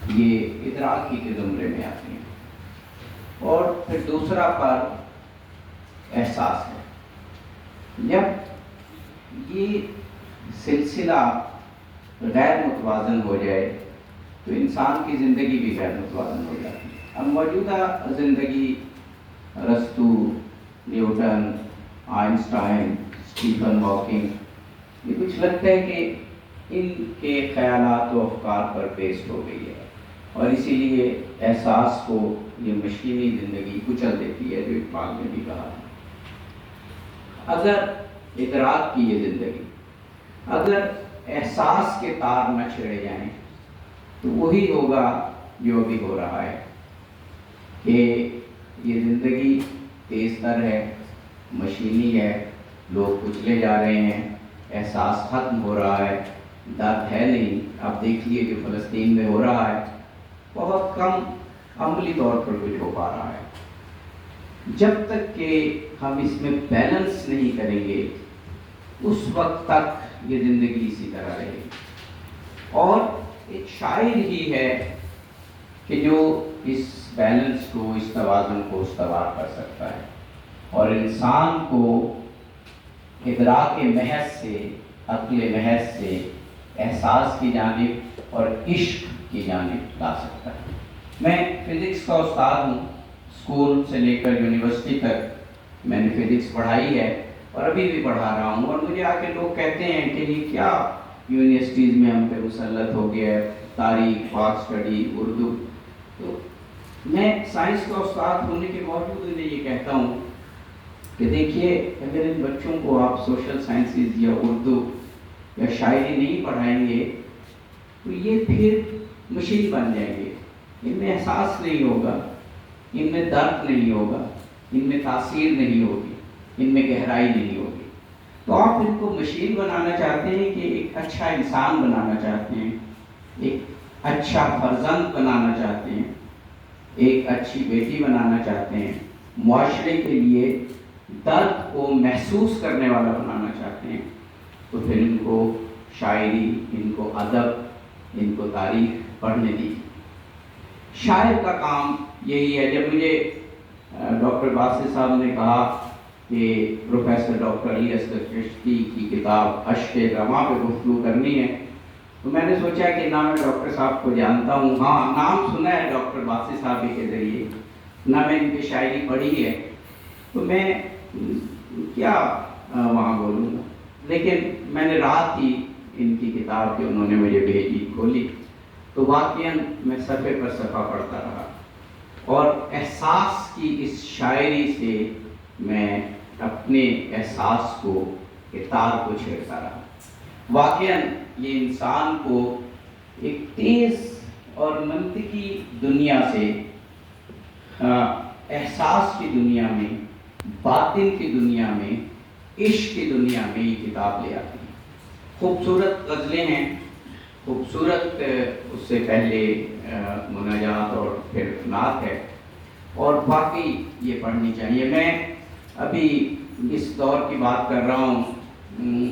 یہ ادراکی کے زمرے میں آتی ہیں۔ اور پھر دوسرا فرق احساس ہے۔ جب یہ سلسلہ غیر متوازن ہو جائے تو انسان کی زندگی بھی غیر متوازن ہو جاتی ہے۔ اب موجودہ زندگی ارسطو، نیوٹن، آئنسٹائن، اسٹیفن ہاکنگ، یہ کچھ لگتا ہے کہ ان کے خیالات و افکار پر بیسڈ ہو گئی ہے، اور اسی لیے احساس کو یہ مشینی زندگی کچل دیتی ہے، جو اقبال نے بھی کہا ہے۔ اگر ادراک کی یہ زندگی، اگر احساس کے تار نہ چھڑے جائیں تو وہی ہوگا جو ابھی ہو رہا ہے، کہ یہ زندگی تیز تر ہے، مشینی ہے، لوگ کچلے جا رہے ہیں، احساس ختم ہو رہا ہے، درد ہے نہیں۔ آپ دیکھیے جو فلسطین میں ہو رہا ہے، بہت کم عملی طور پر کچھ ہو پا رہا ہے۔ جب تک کہ ہم اس میں بیلنس نہیں کریں گے، اس وقت تک یہ زندگی اسی طرح رہے گی۔ اور ایک شاعر ہی ہے کہ جو اس بیلنس کو، اس توازن کو استوار کر سکتا ہے، اور انسان کو ادراک محض سے، عقل محض سے احساس کی جانب اور عشق کی جانب لا سکتا ہے۔ میں فزکس کا استاد ہوں، اسکول سے لے کر یونیورسٹی تک میں نے فزکس پڑھائی ہے، اور ابھی بھی پڑھا رہا ہوں۔ اور مجھے آ کے لوگ کہتے ہیں کہ یہ کیا یونیورسٹیز میں ہم پہ مسلط ہو گیا ہے، تاریخ، پاک اسٹڈی، اردو۔ تو میں سائنس کا استاد ہونے کے باوجود انہیں یہ کہتا ہوں کہ دیکھیے، اگر ان بچوں کو آپ سوشل سائنسز یا اردو یا شاعری نہیں پڑھائیں گے تو یہ پھر مشین بن جائیں گے۔ ان میں احساس نہیں ہوگا، ان میں درد نہیں ہوگا، ان میں تاثیر نہیں ہوگی، ان میں گہرائی نہیں ہوگی۔ تو آپ ان کو مشین بنانا چاہتے ہیں کہ ایک اچھا انسان بنانا چاہتے ہیں، ایک اچھا فرزند بنانا چاہتے ہیں، ایک اچھی بیٹی بنانا چاہتے ہیں، معاشرے کے لیے درد کو محسوس کرنے والا بنانا چاہتے ہیں، تو پھر ان کو شاعری، ان کو ادب، ان کو تاریخ پڑھنے دی۔ شاعر کا کام یہی ہے۔ جب مجھے ڈاکٹر باسط صاحب نے کہا کہ پروفیسر ڈاکٹر علی اصغر چشتی کی کتاب اشک رواں پہ گفتگو کرنی ہے، تو میں نے سوچا کہ نہ میں ڈاکٹر صاحب کو جانتا ہوں، ہاں نام سنا ہے ڈاکٹر باسط صاحب کے ذریعے، نہ میں ان کی شاعری پڑھی ہے، تو میں کیا وہاں بولوں گا۔ لیکن میں نے رات ہی ان کی کتاب جو انہوں نے مجھے بھیجی کھولی، تو واقعاً میں صفحے پر صفحہ پڑھتا رہا، اور احساس کی اس شاعری سے میں اپنے احساس کو، تار کو چھیڑتا رہا۔ واقعاً یہ انسان کو ایک تیز اور منطقی دنیا سے احساس کی دنیا میں، باطن کی دنیا میں، عشق کی دنیا میں یہ کتاب لے آتی ہے۔ خوبصورت غزلیں ہیں، خوبصورت اس سے پہلے مناجات اور پھر نعت ہے، اور باقی یہ پڑھنی چاہیے۔ میں ابھی اس دور کی بات کر رہا ہوں،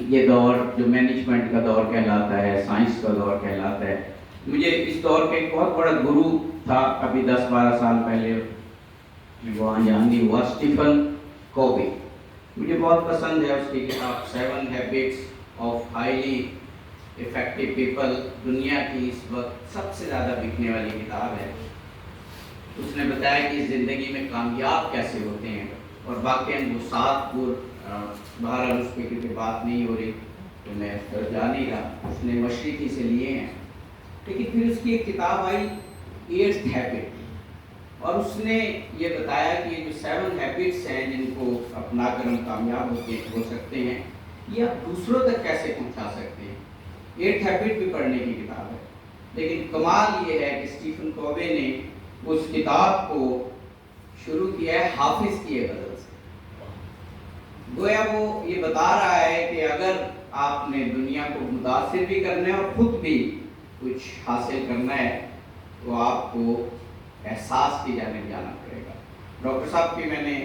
یہ دور جو مینجمنٹ کا دور کہلاتا ہے، سائنس کا دور کہلاتا ہے۔ مجھے اس دور کا ایک بہت بڑا گرو تھا، ابھی 10-12 سال پہلے وہاں جہانگی ہوا، اسٹیفن کووی۔ مجھے بہت پسند ہے اس کی کتاب 7 habits of highly effective people, دنیا کی اس وقت سب سے زیادہ بکنے والی کتاب ہے۔ اس نے بتایا کہ زندگی میں کامیاب کیسے ہوتے ہیں، اور واقعاً وہ 7 بہرحال اس پہ کیونکہ بات نہیں ہو رہی تو میں اس پر جا نہیں رہا، اس نے مشرقی سے لیے ہیں۔ لیکن پھر اس کی ایک کتاب آئی 8th ہیبٹ، اور اس نے یہ بتایا کہ یہ جو 7 ہیبٹس ہیں جن کو اپنا کر ہم کامیاب ہو سکتے ہیں، یہ آپ دوسروں تک کیسے پہنچا سکتے ہیں۔ 8th ہیبٹ بھی پڑھنے کی کتاب ہے، لیکن کمال یہ ہے کہ اسٹیفن کووی نے اس کتاب کو شروع کیا ہے حافظ کی غزل سے۔ گویا وہ یہ بتا رہا ہے کہ اگر آپ نے دنیا کو متاثر بھی کرنا ہے اور خود بھی کچھ حاصل کرنا ہے تو آپ کو احساس کی جانب جانا پڑے گا۔ ڈاکٹر صاحب کی میں نے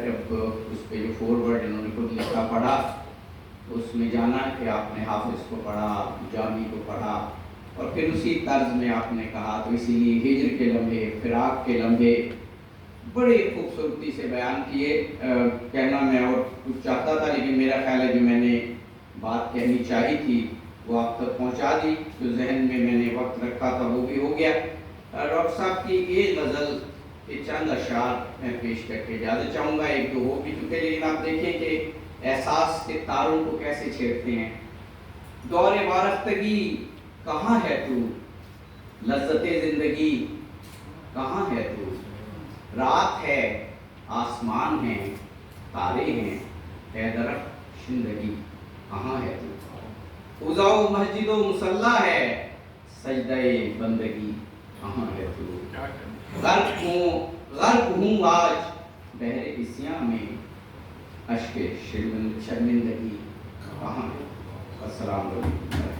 جب اس پہ جو فورورڈ انہوں نے خود لکھا پڑھا، تو اس میں جانا کہ آپ نے حافظ کو پڑھا، جامی کو پڑھا، اور پھر اسی طرز میں آپ نے کہا، تو اسی لیے ہجر کے لمحے، فراق کے لمحے بڑی خوبصورتی سے بیان کیے۔ کہنا میں اور کچھ چاہتا تھا، لیکن میرا خیال ہے جو میں نے بات کہنی چاہی تھی وہ آپ تک پہنچا دی، جو ذہن میں نے وقت رکھا تھا وہ بھی ہو گیا۔ ڈاکٹر صاحب کی ایک غزل کے چند اشعار میں پیش کر کے اجازت چاہوں گا، ایک دو ہو بھی چکے، لیکن آپ دیکھیں کہ احساس کے تاروں کو کیسے چھیڑتے ہیں۔ دور وارفتگی کہاں ہے تو، لذت زندگی کہاں ہے تو، رات ہے آسمان ہے تارے ہیں، اے درخت زندگی کہاں ہے تو، فضا و مسجد و مصلی ہے، سجدہ بندگی کہاں ہے تو، غرق ہوں آج بحر عصیاں میں، اشک شرمندگی کہاں ہے۔ السلام علیکم۔